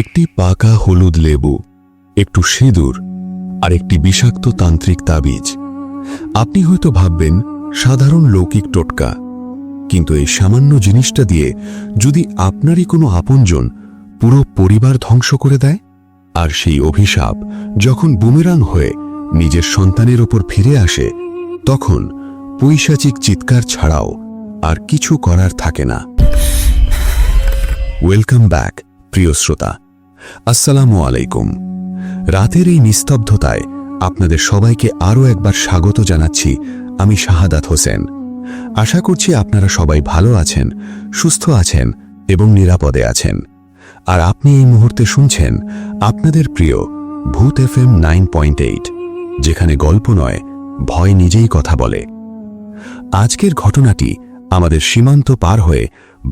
একটি পাকা হলুদ লেবু, একটু সিঁদুর আর একটি বিষাক্ত তান্ত্রিক তাবিজ। আপনি হয়তো ভাববেন সাধারণ লৌকিক টোটকা, কিন্তু এই সামান্য জিনিসটা দিয়ে যদি আপনারই কোনো আপনজন পুরো পরিবার ধ্বংস করে দেয়, আর সেই অভিশাপ যখন বুমেরাং হয়ে নিজের সন্তানের ওপর ফিরে আসে, তখন পৈশাচিক চিৎকার ছাড়াও আর কিছু করার থাকে না। ওয়েলকাম ব্যাক প্রিয় শ্রোতা, আসসালামু আলাইকুম। রাতের এই নিস্তব্ধতায় আপনাদের সবাইকে আরও একবার স্বাগত জানাচ্ছি। আমি শাহাদাত হোসেন। আশা করছি আপনারা সবাই ভালো আছেন, সুস্থ আছেন এবং নিরাপদে আছেন। আর আপনি এই মুহূর্তে শুনছেন আপনাদের প্রিয় ভূত FM 9.8, যেখানে গল্প নয়, ভয় নিজেই কথা বলে। আজকের ঘটনাটি আমাদের সীমান্ত পার হয়ে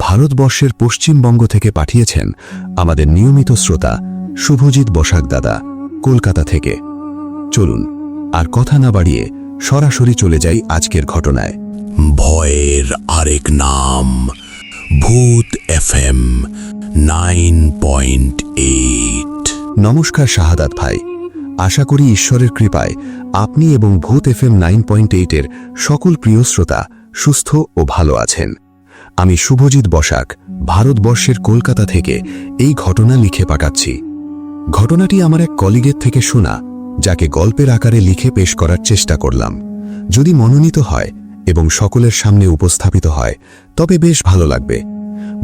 ভারতবর্ষের পশ্চিমবঙ্গ থেকে পাঠিয়েছেন আমাদের নিয়মিত শ্রোতা শুভজিৎ বসাক দাদা, কলকাতা থেকে। চলুন আর কথা না বাড়িয়ে সরাসরি চলে যাই আজকের ঘটনায়। ভয়ের আরেক নাম ভূত FM 9.8। নমস্কার শাহাদাত ভাই। আশা করি ঈশ্বরের কৃপায় আপনি এবং ভূত FM 9.8-এর সকল প্রিয় শ্রোতা সুস্থ ও ভালো আছেন। আমি শুভজিৎ বসাক ভারতবর্ষের কলকাতা থেকে এই ঘটনা লিখে পাঠাচ্ছি। ঘটনাটি আমার এক কলিগের থেকে শোনা, যাকে গল্পের আকারে লিখে পেশ করার চেষ্টা করলাম। যদি মনোনীত হয় এবং সকলের সামনে উপস্থাপিত হয় তবে বেশ ভালো লাগবে।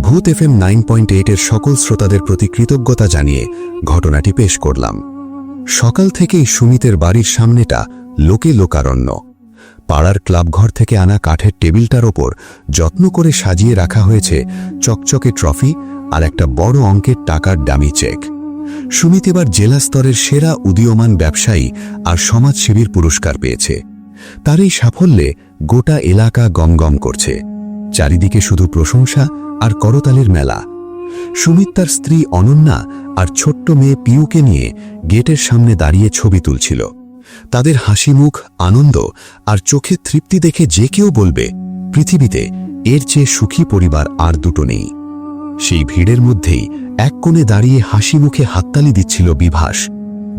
ভূত FM 9.8-এর সকল শ্রোতাদের প্রতি কৃতজ্ঞতা জানিয়ে ঘটনাটি পেশ করলাম। সকাল থেকেই সুমিতের বাড়ির সামনেটা লোকে লোকারণ্য। পাড়ার ক্লাবঘর থেকে আনা কাঠের টেবিলটার ওপর যত্ন করে সাজিয়ে রাখা হয়েছে চকচকে ট্রফি আর একটা বড় অঙ্কের টাকার ডামি চেক। সুমিত এবার জেলা স্তরের সেরা উদীয়মান ব্যবসায়ী আর সমাজসেবীর পুরস্কার পেয়েছে। তার এই সাফল্যে গোটা এলাকা গমগম করছে। চারিদিকে শুধু প্রশংসা আর করতালির মেলা। সুমিত তার স্ত্রী অনন্যা আর ছোট্ট মেয়ে পিউকে নিয়ে গেটের সামনে দাঁড়িয়ে ছবি তুলছিল। তাদের হাসি মুখ, আনন্দ আর চোখে তৃপ্তি দেখে যে কেউ বলবে পৃথিবীতে এর চেয়ে সুখী পরিবার আর দুটো নেই। সেই ভিড়ের মধ্যেই এক কোণে দাঁড়িয়ে হাসি মুখে হাততালি দিচ্ছিল বিভাস।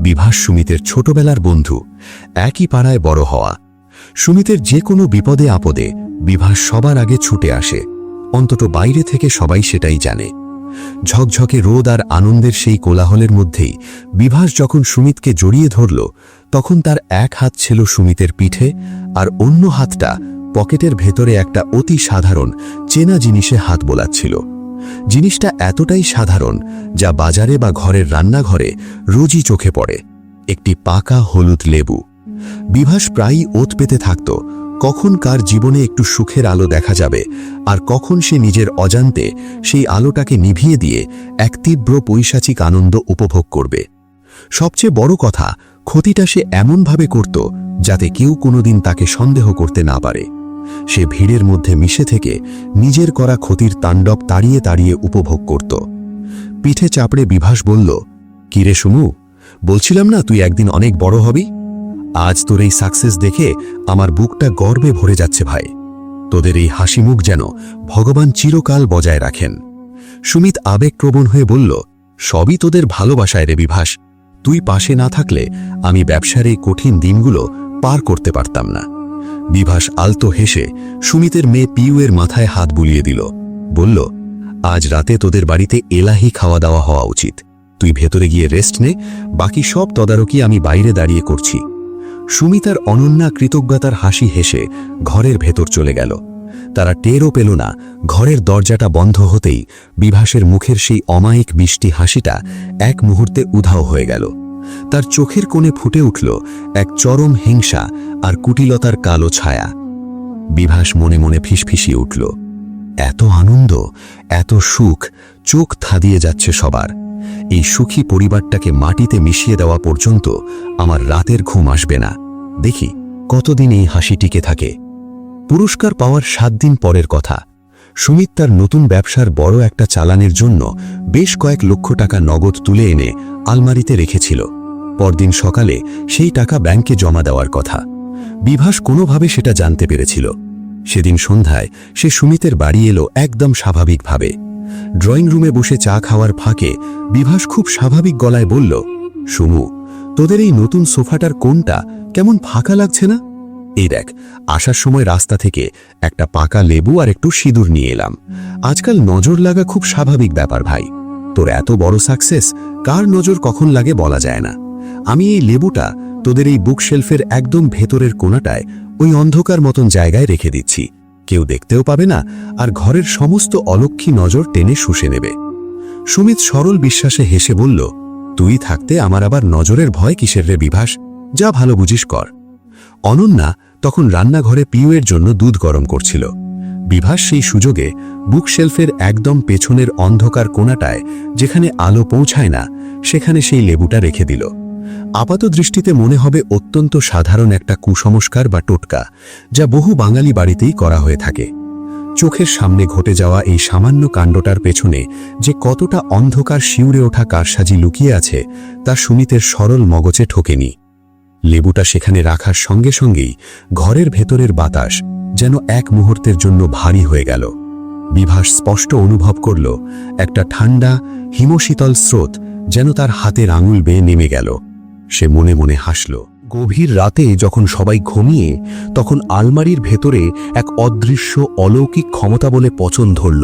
বিভাস সুমিতের ছোটবেলার বন্ধু, একই পাড়ায় বড় হওয়া। সুমিতের যে কোনো বিপদে আপদে বিভাস সবার আগে ছুটে আসে, অন্তত বাইরে থেকে সবাই সেটাই জানে। ঝকঝকে রোদ আর আনন্দের সেই কোলাহলের মধ্যেই বিভাস যখন সুমিতকে জড়িয়ে ধরল, তখন তার এক হাত ছিল সুমিতের পিঠে আর অন্য হাতটা পকেটের ভেতরে একটা অতি সাধারণ চেনা জিনিসে হাত বোলাচ্ছিল। জিনিসটা এতটাই সাধারণ যা বাজারে বা ঘরের রান্নাঘরে রোজই চোখে পড়ে, একটি পাকা হলুদ লেবু। বিভাস প্রায়ই ওত পেতে থাকত কখন কার জীবনে একটু সুখের আলো দেখা যাবে আর কখন সে নিজের অজান্তে সেই আলোটাকে নিভিয়ে দিয়ে এক তীব্র পৈশাচিক আনন্দ উপভোগ করবে। সবচেয়ে বড় কথা, ক্ষতিটা সে এমনভাবে করত যাতে কেউ কোনোদিন তাকে সন্দেহ করতে না পারে। সে ভিড়ের মধ্যে মিশে থেকে নিজের করা ক্ষতির তাণ্ডব তাড়িয়ে তাড়িয়ে উপভোগ করত। পিঠে চাপড়ে বিভাস বলল, কিরে সুমু, বলছিলাম না তুই একদিন অনেক বড় হবি? আজ তোর এই সাকসেস দেখে আমার বুকটা গর্বে ভরে যাচ্ছে ভাই। তোদের এই হাসি মুখ যেন ভগবান চিরকাল বজায় রাখেন। সুমিত আবেগপ্রবণ হয়ে বলল, সবই তোদের ভালোবাসায় রে বিভাস। তুই পাশে না থাকলে আমি ব্যবসার এই কঠিন দিনগুলো পার করতে পারতাম না। বিভাস আলতো হেসে সুমিতের মেয়ে পিউয়ের মাথায় হাত বুলিয়ে দিল, বলল, আজ রাতে তোদের বাড়িতে এলাহি খাওয়া দাওয়া হওয়া উচিত। তুই ভেতরে গিয়ে রেস্ট নে, বাকি সব তদারকি আমি বাইরে দাঁড়িয়ে করছি। সুমিত আর অনন্যা কৃতজ্ঞতার হাসি হেসে ঘরের ভেতর চলে গেল। তারা টেরও পেল না ঘরের দরজাটা বন্ধ হতেই বিভাসের মুখের সেই অমায়িক মিষ্টি হাসিটা এক মুহূর্তে উধাও হয়ে গেল। তার চোখের কোণে ফুটে উঠল এক চরম হিংসা আর কুটিলতার কালো ছায়া। বিভাস মনে মনে ফিসফিসিয়ে উঠল, এত আনন্দ, এত সুখ চোখ ধাঁধিয়ে যাচ্ছে সবার। এই সুখী পরিবারটাকে মাটিতে মিশিয়ে দেওয়া পর্যন্ত আমার রাতের ঘুম আসবে না। দেখি কতদিন এই হাসি টিকে থাকে। পুরস্কার পাওয়ার 7 দিন পরের কথা। সুমিত তার নতুন ব্যবসার বড় একটা চালানের জন্য বেশ কয়েক লক্ষ টাকা নগদ তুলে এনে আলমারিতে রেখেছিল। পরদিন সকালে সেই টাকা ব্যাংকে জমা দেওয়ার কথা। বিভাস কোনোভাবে সেটা জানতে পেরেছিল। সেদিন সন্ধ্যায় সে সুমিতের বাড়ি এলো একদম স্বাভাবিকভাবে। ড্রয়িং রুমে বসে চা খাওয়ার ফাঁকে বিভাস খুব স্বাভাবিক গলায় বলল, সুমু, তোদের এই নতুন সোফাটার কোণটা কেমন ফাঁকা লাগছে না? এই দেখ, আসার সময় রাস্তা থেকে একটা পাকা লেবু আর একটু সিঁদুর নিয়ে এলাম। আজকাল নজর লাগা খুব স্বাভাবিক ব্যাপার ভাই। তোর এত বড় সাকসেস, কার নজর কখন লাগে বলা যায় না। আমি এই লেবুটা তোদের এই বুকশেলফের একদম ভেতরের কোণাটায় ওই অন্ধকার মতন জায়গায় রেখে দিচ্ছি। কেউ দেখতেও পাবে না, আর ঘরের সমস্ত অলক্ষী নজর টেনে শুষে নেবে। সুমিত সরল বিশ্বাসে হেসে বলল, তুই থাকতে আমার আবার নজরের ভয় কিসের রে বিভাস, যা ভালো বুঝিস কর। অনন্যা তখন রান্নাঘরে পিউয়ের জন্য দুধ গরম করছিল। বিভাস সেই সুযোগে বুকশেলফের একদম পেছনের অন্ধকার কোণাটায়, যেখানে আলো পৌঁছায় না, সেখানে সেই লেবুটা রেখে দিল। আপাত দৃষ্টিতে মনে হবে অত্যন্ত সাধারণ একটা কুসংস্কার বা টোটকা, যা বহু বাঙালি বাড়িতেই করা হয়ে থাকে। চোখের সামনে ঘটে যাওয়া এই সামান্য কাণ্ডটার পেছনে যে কতটা অন্ধকার শিউরে ওঠা কারসাজি লুকিয়ে আছে, তা সুমিতের সরল মগজে ঠোকেনি। লেবুটা সেখানে রাখার সঙ্গে সঙ্গেই ঘরের ভেতরের বাতাস যেন এক মুহূর্তের জন্য ভারী হয়ে গেল। বিভাস স্পষ্ট অনুভব করল একটা ঠান্ডা হিমশীতল স্রোত যেন তার হাতের আঙুল বেয়ে নেমে গেল। সে মনে মনে হাসল। গভীর রাতে যখন সবাই ঘুমিয়ে, তখন আলমারির ভেতরে এক অদৃশ্য অলৌকিক ক্ষমতা বলে পচন ধরল।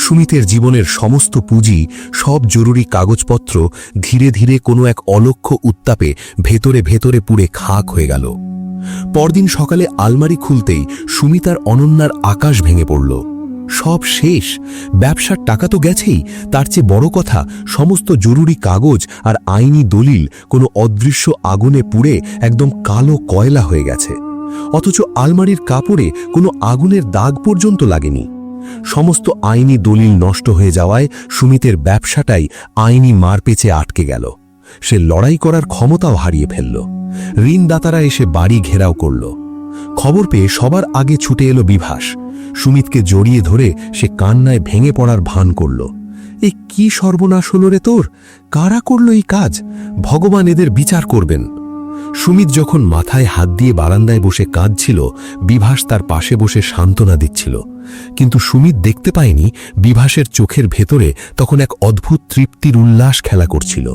সুমিতের জীবনের সমস্ত পুঁজি, সব জরুরি কাগজপত্র ধীরে ধীরে কোনো এক অলক্ষ্য উত্তাপে ভেতরে ভেতরে পুড়ে খাক হয়ে গেল। পরদিন সকালে আলমারি খুলতেই সুমিত আর অনন্যার আকাশ ভেঙে পড়ল। সব শেষ, ব্যবসার টাকা তো গেছেই, তার চেয়ে বড় কথা সমস্ত জরুরি কাগজ আর আইনি দলিল কোনো অদৃশ্য আগুনে পুড়ে একদম কালো কয়লা হয়ে গেছে। অথচ আলমারির কাপড়ে কোনো আগুনের দাগ পর্যন্ত লাগেনি। সমস্ত আইনি দলিল নষ্ট হয়ে যাওয়ায় সুমিতের ব্যবসাটাই আইনি মারপেচে আটকে গেল। সে লড়াই করার ক্ষমতাও হারিয়ে ফেলল। ঋণদাতারা এসে বাড়ি ঘেরাও করল। খবর পেয়ে সবার আগে ছুটে এলো বিভাস। সুমিতকে জড়িয়ে ধরে সে কান্নায় ভেঙে পড়ার ভান করল। এ কি সর্বনাশ হলো রে তোর? কারা করল এই কাজ? ভগবান এদের বিচার করবেন। সুমিত যখন মাথায় হাত দিয়ে বারান্দায় বসে কাঁদছিল, বিভাস তার পাশে বসে সান্ত্বনা দিচ্ছিল। কিন্তু সুমিত দেখতে পায়নি বিভাসের চোখের ভেতরে তখন এক অদ্ভুত তৃপ্তির উল্লাস খেলা করছিল।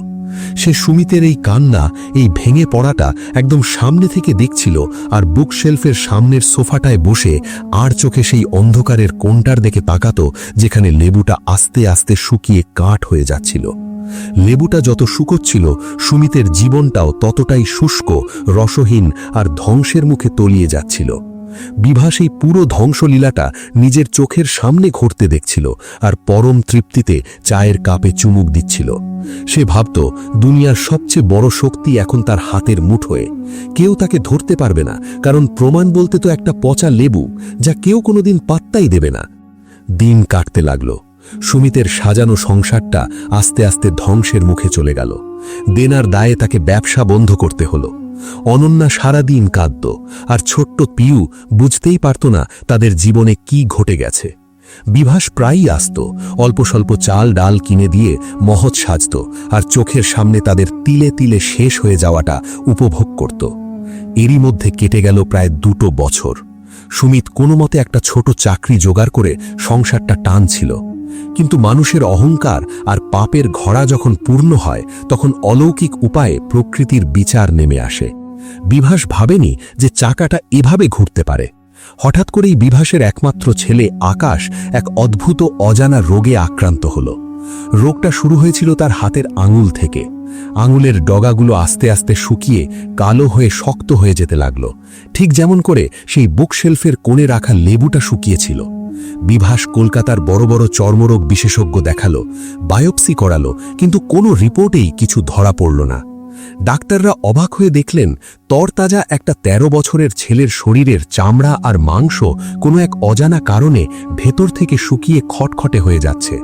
সে সুমিতের এই কান্না, এই ভেঙে পড়াটা একদম সামনে থেকে দেখছিল, আর বুকশেলফের সামনের সোফাটায় বসে আর চোখে সেই অন্ধকারের কোণটার দিকে তাকাতো, যেখানে লেবুটা আস্তে আস্তে শুকিয়ে কাঠ হয়ে যাচ্ছিল। লেবুটা যত শুকোচ্ছিল, সুমিতের জীবনটাও ততটাই শুষ্ক, রসহীন আর ধ্বংসের মুখে তলিয়ে যাচ্ছিল। বিভাস এই পুরো ধ্বংসলীলাটা নিজের চোখের সামনে ঘটতে দেখছিল, আর পরম তৃপ্তিতে চায়ের কাপে চুমুক দিচ্ছিল। সে ভাবত দুনিয়ার সবচেয়ে বড় শক্তি এখন তার হাতের মুঠোয়। কেউ তাকে ধরতে পারবে না, কারণ প্রমাণ বলতে তো একটা পচা লেবু, যা কেউ কোনোদিন পাত্তাই দেবে না। দিন কাটতে লাগলো। সুমিতের সাজানো সংসারটা আস্তে আস্তে ধ্বংসের মুখে চলে গেল। দেনার দায়ে তাকে ব্যবসা বন্ধ করতে হলো। অনন্যা সারাদিন কাঁদত, আর ছোট্ট পিউ বুঝতেই পারত না তাদের জীবনে কি ঘটে গেছে। বিভাস প্রায়ই আসত, অল্প স্বল্প চাল ডাল কিনে দিয়ে মহৎ সাজত, আর চোখের সামনে তাদের তিলে তিলে শেষ হয়ে যাওয়াটা উপভোগ করত। এরই মধ্যে কেটে গেল প্রায় 2 বছর। সুমিত কোনো মতে একটা ছোট চাকরি জোগাড় করে সংসারটা টানছিল। কিন্তু মানুষের অহংকার আর পাপের ঘোড়া যখন পূর্ণ হয়, তখন অলৌকিক উপায়ে প্রকৃতির বিচার নেমে আসে। বিভাস ভাবেনি যে চাকাটা এভাবে ঘুরতে পারে। হঠাৎ করেই বিভাসের একমাত্র ছেলে আকাশ এক অদ্ভুত অজানা রোগে আক্রান্ত হল। রোগটা শুরু হয়েছিল তার হাতের আঙুল থেকে। আঙুলের ডগাগুলো আস্তে আস্তে শুকিয়ে কালো হয়ে শক্ত হয়ে যেতে লাগল, ঠিক যেমন করে সেই বুকশেলফের কোণে রাখা লেবুটা শুকিয়েছিল। বিভাস কলকাতার বড় বড় চর্মরোগ বিশেষজ্ঞ দেখালো, বায়োপসি করালো, কিন্তু কোনো রিপোর্টেই কিছু ধরা পড়ল না। ডাক্তাররা অবাক হয়ে দেখলেন তরতাজা একটা 13 বছরের ছেলের শরীরের চামড়া আর মাংস কোনো এক অজানা কারণে ভেতর থেকে শুকিয়ে খটখটে হয়ে যাচ্ছে,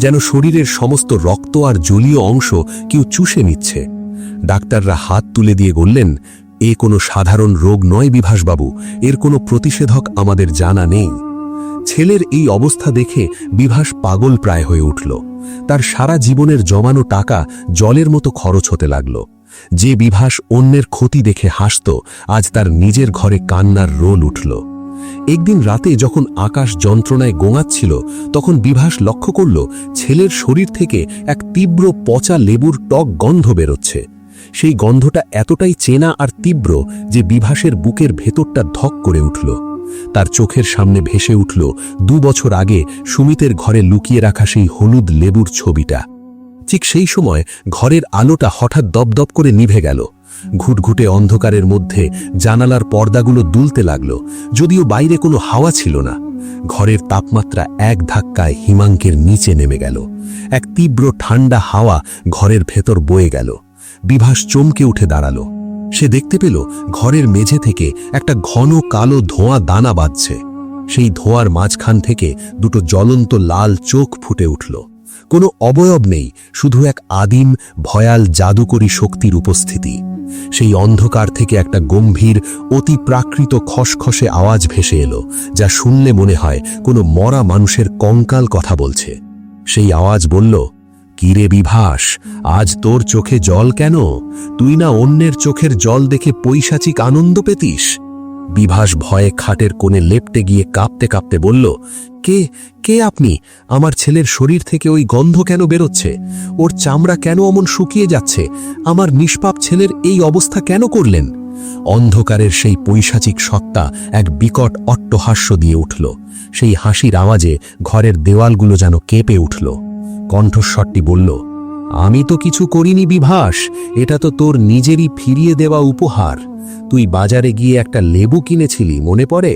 যেন শরীরের সমস্ত রক্ত আর জলীয় অংশ কেউ চুষে নিচ্ছে। ডাক্তাররা হাত তুলে দিয়ে বললেন, এ কোনো সাধারণ রোগ নয় বিভাসবাবু, এর কোনো প্রতিষেধক আমাদের জানা নেই। ছেলের এই অবস্থা দেখে বিভাস পাগল প্রায় হয়ে উঠল। তার সারা জীবনের জমানো টাকা জলের মতো খরচ হতে লাগল। যে বিভাস অন্যের ক্ষতি দেখে হাসত, আজ তার নিজের ঘরে কান্নার রোল উঠল। একদিন রাতে যখন আকাশ যন্ত্রণায় গোঙাচ্ছিল, তখন বিভাস লক্ষ্য করল ছেলের শরীর থেকে এক তীব্র পচা লেবুর টক গন্ধ বেরোচ্ছে। সেই গন্ধটা এতটাই চেনা আর তীব্র যে বিভাসের বুকের ভেতরটা ধক করে উঠল। তার চোখের সামনে ভেসে উঠল 2 বছর আগে সুমিতের ঘরে লুকিয়ে রাখা সেই হলুদ লেবুর ছবিটা। ঠিক সেই সময় ঘরের আলোটা হঠাৎ দপদপ করে নিভে গেল। ঘুটঘুটে অন্ধকারের মধ্যে জানালার পর্দাগুলো দুলতে লাগল, যদিও বাইরে কোনো হাওয়া ছিল না। ঘরের তাপমাত্রা এক ধাক্কায় হিমাঙ্কের নিচে নেমে গেল। এক তীব্র ঠান্ডা হাওয়া ঘরের ভেতর বয়ে গেল। বিভাস চমকে উঠে দাঁড়ালো। সে দেখতে পেল ঘরের মেঝে থেকে একটা ঘন কালো ধোঁয়া দানা বাঁধছে। সেই ধোঁয়ার মাঝখান থেকে দুটো জ্বলন্ত লাল চোখ ফুটে উঠল। কোনো অবয়ব নেই, শুধু এক আদিম ভয়াল জাদুকরী শক্তির উপস্থিতি। সেই অন্ধকার থেকে একটা গম্ভীর অতি প্রাকৃত খসখসে আওয়াজ ভেসে এলো, যা শুনলে মনে হয় কোনো মরা মানুষের কঙ্কাল কথা বলছে। সেই আওয়াজ বলল, কিরে বিভাস, আজ তোর চোখে জল কেন? তুই না অন্যের চোখের জল দেখে পৈশাচিক আনন্দ পেতিস? বিভাস ভয়ে খাটের কোণে লেপ্টে গিয়ে কাঁপতে কাঁপতে বলল, কে কে আপনি? আমার ছেলের শরীর থেকে ওই গন্ধ কেন বেরোচ্ছে? ওর চামড়া কেন অমন শুকিয়ে যাচ্ছে? আমার নিষ্পাপ ছেলের এই অবস্থা কেন করলেন? অন্ধকারের সেই পৈশাচিক সত্তা এক বিকট অট্টহাস্য দিয়ে উঠল। সেই হাসির আওয়াজে ঘরের দেওয়ালগুলো যেন কেঁপে উঠল। কণ্ঠস্বরটি বলল, আমি তো কিছু করিনি বিভাস, এটা তো তোর নিজেরই ফিরিয়ে দেওয়া উপহার। তুই বাজারে গিয়ে একটা লেবু কিনেছিলি, মনে পড়ে?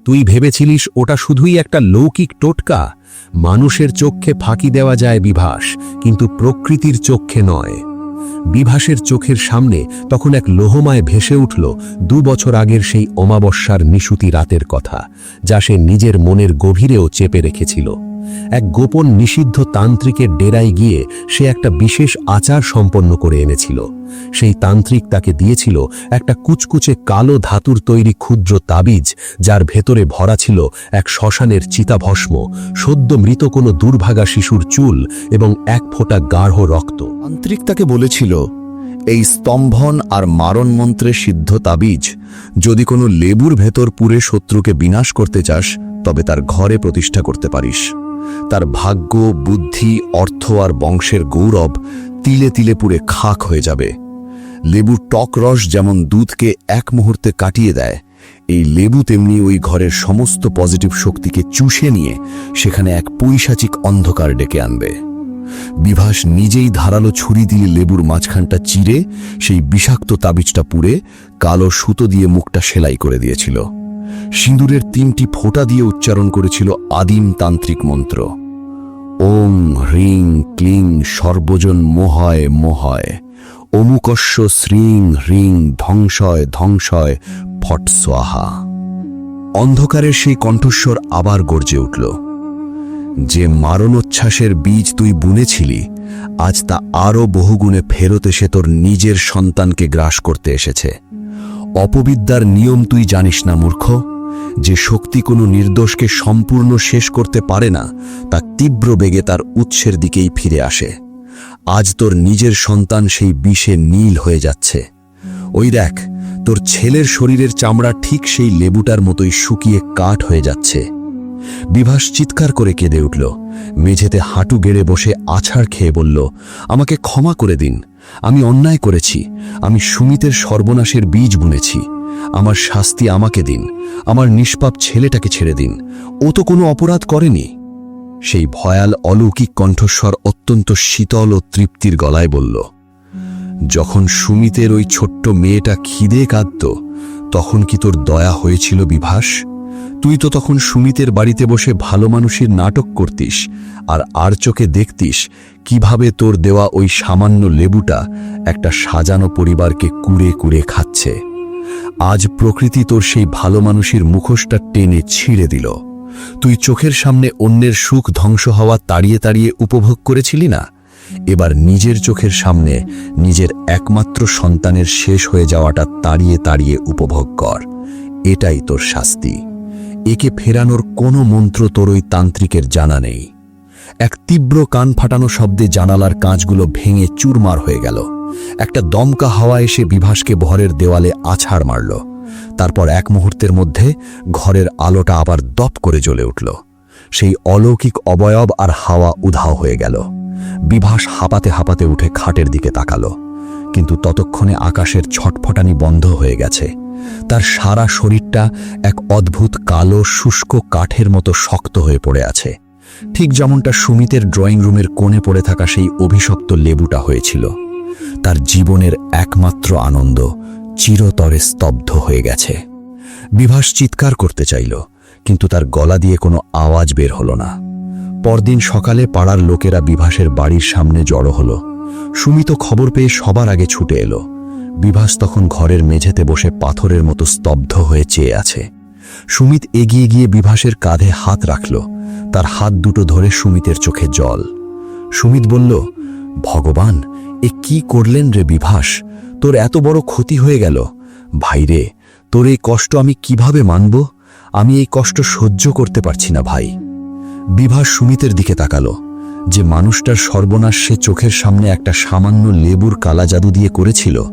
তুই ভেবেছিলিস ওটা শুধুই একটা লৌকিক টোটকা। মানুষের চোখে ফাঁকি দেওয়া যায় বিভাস, কিন্তু প্রকৃতির চোখে নয়। বিভাসের চোখের সামনে তখন এক লোহমায় ভেসে উঠল 2 বছর আগের সেই অমাবস্যার নিশুতি রাতের কথা, যা সে নিজের মনের গভীরেও চেপে রেখেছিল। এক গোপন নিষিদ্ধ তান্ত্রিকের ডেরায় গিয়ে সে একটা বিশেষ আচার সম্পন্ন করে এনেছিল। সেই তান্ত্রিক তাকে দিয়েছিল একটা কুচকুচে কালো ধাতুর তৈরি ক্ষুদ্র তাবিজ, যার ভেতরে ভরা ছিল এক শ্মশানের চিতাভস্ম, সদ্য মৃত কোনো দুর্ভাগা শিশুর চুল এবং এক ফোঁটা গাঢ় রক্ত। তান্ত্রিক তাকে বলেছিল, এই স্তম্ভন আর মারণ মন্ত্রে সিদ্ধ তাবিজ যদি কোনো লেবুর ভেতর পুরে শত্রুকে বিনাশ করতে চাস, তবে তার ঘরে প্রতিষ্ঠা করতে পারিস। তার ভাগ্য, বুদ্ধি, অর্থ আর বংশের গৌরব তিলে তিলে পুড়ে খাক হয়ে যাবে। লেবুর টক রস যেমন দুধকে এক মুহূর্তে কাটিয়ে দেয়, এই লেবু তেমনি ওই ঘরের সমস্ত পজিটিভ শক্তিকে চুষে নিয়ে সেখানে এক পৈশাচিক অন্ধকার ডেকে আনবে। বিভাস নিজেই ধারালো ছুরি দিয়ে লেবুর মাঝখানটা চিরে সেই বিষাক্ত তাবিজটা পুড়ে কালো সুতো দিয়ে মুখটা সেলাই করে দিয়েছিল। সিঁদুরের 3টি ফোঁটা দিয়ে উচ্চারণ করেছিল আদিম তান্ত্রিক মন্ত্র, ওং হ্রিং ক্লিং সর্বজন মোহয় মোহয়, অমুকস্য শ্রীং হ্রিং ধ্বংসয় ধ্বংসয় ফট স্বাহা। অন্ধকারের সেই কণ্ঠস্বর আবার গর্জে উঠল, যে মারণোচ্ছ্বাসের বীজ তুই বুনেছিলি, আজ তা আরও বহুগুণে ফেরত এসে তোর নিজের সন্তানকে গ্রাস করতে এসেছে। অপবিদ্যার নিয়ম তুই জানিস না মূর্খ? যে শক্তি কোনো নির্দোষকে সম্পূর্ণ শেষ করতে পারে না, তা তীব্র বেগে তার উৎসের দিকেই ফিরে আসে। আজ তোর নিজের সন্তান সেই বিষে নীল হয়ে যাচ্ছে। ওই দেখ, তোর ছেলের শরীরের চামড়া ঠিক সেই লেবুটার মতোই শুকিয়ে কাঠ হয়ে যাচ্ছে। বিভাস চিৎকার করে কেঁদে উঠল। মেঝেতে হাঁটু গেড়ে বসে আছাড় খেয়ে বলল, আমাকে ক্ষমা করে দিন, আমি অন্যায় করেছি। আমি সুমিতের সর্বনাশের বীজ বুনেছি। আমার শাস্তি আমাকে দিন, আমার নিষ্পাপ ছেলেটাকে ছেড়ে দিন, ও তো কোনো অপরাধ করেনি। সেই ভয়াল অলৌকিক কণ্ঠস্বর অত্যন্ত শীতল ও তৃপ্তির গলায় বলল, যখন সুমিতের ওই ছোট্ট মেয়েটা খিদে কাঁদত, তখন কি তোর দয়া হয়েছিল বিভাস? তুই তো তখন সুমিতের বাড়িতে বসে ভালো মানুষের নাটক করতিস, আর চোখে দেখতিস কিভাবে তোর দেওয়া ওই সামান্য লেবুটা একটা সাজানো পরিবারকে কুড়ে কুড়ে খাচ্ছে। আজ প্রকৃতি তোর সেই ভালো মানুষের মুখোশটা টেনে ছিঁড়ে দিল। তুই চোখের সামনে অন্যের সুখ ধ্বংস হওয়া তাড়িয়ে তাড়িয়ে উপভোগ করেছিলি না? এবার নিজের চোখের সামনে নিজের একমাত্র সন্তানের শেষ হয়ে যাওয়াটা তাড়িয়ে তাড়িয়ে উপভোগ কর। এটাই তোর শাস্তি। একে ফেরানোর কোনো মন্ত্র তোর ওই তান্ত্রিকের জানা নেই। এক তীব্র কান ফাটানো শব্দে জানালার কাঁচগুলো ভেঙে চুরমার হয়ে গেল। একটা দমকা হাওয়া এসে বিভাসকে ঘরের দেওয়ালে আছাড় মারল। তারপর এক মুহূর্তের মধ্যে ঘরের আলোটা আবার দপ করে জ্বলে উঠল। সেই অলৌকিক অবয়ব আর হাওয়া উধাও হয়ে গেল। বিভাস হাঁপাতে হাঁপাতে উঠে খাটের দিকে তাকালো, কিন্তু ততক্ষণে আকাশের ছটফটানি বন্ধ হয়ে গেছে। তার সারা শরীরটা এক অদ্ভুত কালো শুষ্ক কাঠের মতো শক্ত হয়ে পড়ে আছে, ঠিক যেমনটা সুমিতের ড্রয়িং রুমের কোণে পড়ে থাকা সেই অভিশপ্ত লেবুটা হয়েছিল। তার জীবনের একমাত্র আনন্দ চিরতরে স্তব্ধ হয়ে গেছে। বিভাস চিৎকার করতে চাইল, কিন্তু তার গলা দিয়ে কোনো আওয়াজ বের হলো না। পরদিন সকালে পাড়ার লোকেরা বিভাসের বাড়ির সামনে জড়ো হলো। সুমিত খবর পেয়ে সবার আগে ছুটে এলো। বিভাস তখন ঘরের মেঝেতে বসে পাথরের মতো স্তব্ধ হয়ে চেয়ে আছে। সুমিত এগিয়ে গিয়ে বিভাসের কাঁধে হাত রাখল। তার হাত দুটো ধরে সুমিতের চোখে জল। সুমিত বলল, ভগবান, এ কি করলেন রে বিভাস? তোর এত বড় ক্ষতি হয়ে গেল। ভাইরে, তোর এই কষ্ট আমি কিভাবে মানব? আমি এই কষ্ট সহ্য করতে পারছি না ভাই। বিভাস সুমিতের দিকে তাকালো। যে মানুষটার সর্বনাশ সে চোখের সামনে একটা সামান্য লেবুর কালা জাদু দিয়ে করেছিল,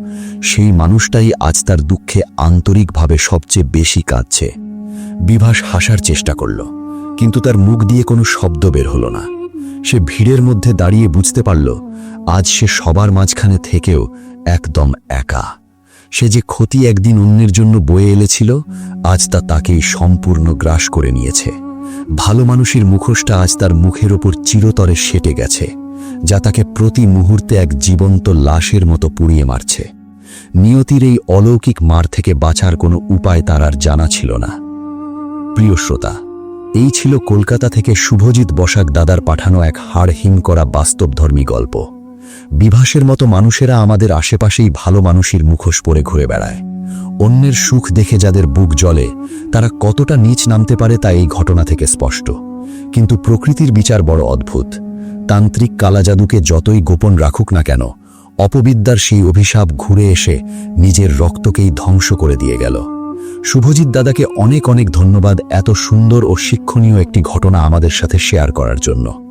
সেই মানুষটাই আজ তার দুঃখে আন্তরিকভাবে সবচেয়ে বেশি কাঁদছে। বিভাস হাসার চেষ্টা করল, কিন্তু তার মুখ দিয়ে কোনো শব্দ বের হলো না। সে ভিড়ের মধ্যে দাঁড়িয়ে বুঝতে পারল, আজ সে সবার মাঝখানে থেকেও একদম একা। সে যে ক্ষতি একদিন অন্যের জন্য বয়ে এনেছিল, আজ তা তাকেই সম্পূর্ণ গ্রাস করে নিয়েছে। ভালো মানুষের মুখোশটা আজ তার মুখের ওপর চিরতরে সেটে গেছে, যা তাকে প্রতি মুহূর্তে এক জীবন্ত লাশের মতো পুড়িয়ে মারছে। নিয়তির এই অলৌকিক মার থেকে বাঁচার কোনো উপায় তার আর জানা ছিল না। প্রিয় শ্রোতা, এই ছিল কলকাতা থেকে শুভজিৎ বসাক দাদার পাঠানো এক হাড়হিম করা বাস্তবধর্মী গল্প। বিভাসের মতো মানুষেরা আমাদের আশেপাশেই ভালো মানুষের মুখোশ পরে ঘুরে বেড়ায়। অন্যের সুখ দেখে যাদের বুক জ্বলে, তারা কতটা নীচ নামতে পারে তা এই ঘটনা থেকে স্পষ্ট। কিন্তু প্রকৃতির বিচার বড় অদ্ভুত। তান্ত্রিক কালাজাদুকে যতই গোপন রাখুক না কেন, অপবিদ্যার সেই অভিশাপ ঘুরে এসে নিজের রক্তকেই ধ্বংস করে দিয়ে গেল। শুভজিৎ দাদাকে অনেক অনেক ধন্যবাদ এত সুন্দর ও শিক্ষণীয় একটি ঘটনা আমাদের সাথে শেয়ার করার জন্য।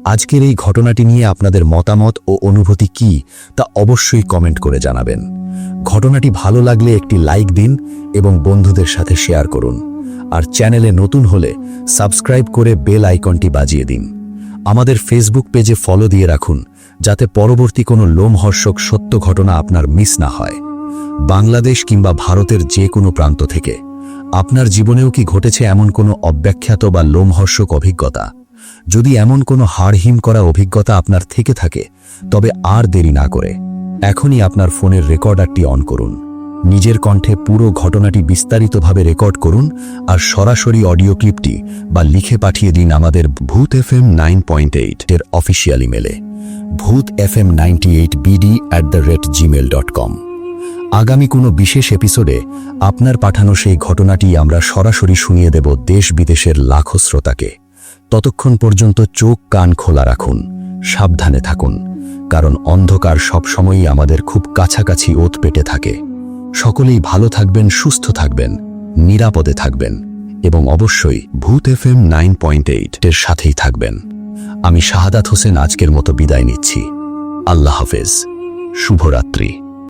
আজকের এই ঘটনাটি নিয়ে আপনাদের মতামত ও অনুভূতি কি তা অবশ্যই কমেন্ট করে জানাবেন। ঘটনাটি ভালো লাগলে একটি লাইক দিন এবং বন্ধুদের সাথে শেয়ার করুন। আর চ্যানেলে নতুন হলে সাবস্ক্রাইব করে বেল আইকনটি বাজিয়ে দিন। আমাদের ফেসবুক পেজে ফলো দিয়ে রাখুন, যাতে পরবর্তী কোনো লোমহর্ষক সত্য ঘটনা আপনার মিস না হয়। বাংলাদেশ কিংবা ভারতের যে কোনো প্রান্ত থেকে আপনার জীবনেও কি ঘটেছে এমন কোনো অব্যাখ্যাত বা লোমহর্ষক অভিজ্ঞতা? যদি এমন কোনো হাড়হিম করা অভিজ্ঞতা আপনার থেকে থাকে, তবে আর দেরি না করে এখনই আপনার ফোনের রেকর্ডারটি অন করুন। নিজের কণ্ঠে পুরো ঘটনাটি বিস্তারিতভাবে রেকর্ড করুন আর সরাসরি অডিও ক্লিপটি বা লিখে পাঠিয়ে দিন আমাদের ভূত FM 9.8 এর অফিসিয়াল ইমেলে bhutfm98bd@gmail.com। আগামী কোনো বিশেষ এপিসোডে আপনার পাঠানো সেই ঘটনাটি আমরা সরাসরি শুনিয়ে দেব দেশ বিদেশের লাখো শ্রোতাকে। ততক্ষণ পর্যন্ত চোখ কান খোলা রাখুন, সাবধানে থাকুন, কারণ অন্ধকার সবসময়ই আমাদের খুব কাছাকাছি ওত পেটে থাকে। সকলেই ভালো থাকবেন, সুস্থ থাকবেন, নিরাপদে থাকবেন এবং অবশ্যই ভূত FM 9.8 এর সাথেই থাকবেন। আমি শাহাদাত হোসেন আজকের মতো বিদায় নিচ্ছি। আল্লাহ হাফেজ, শুভরাত্রি।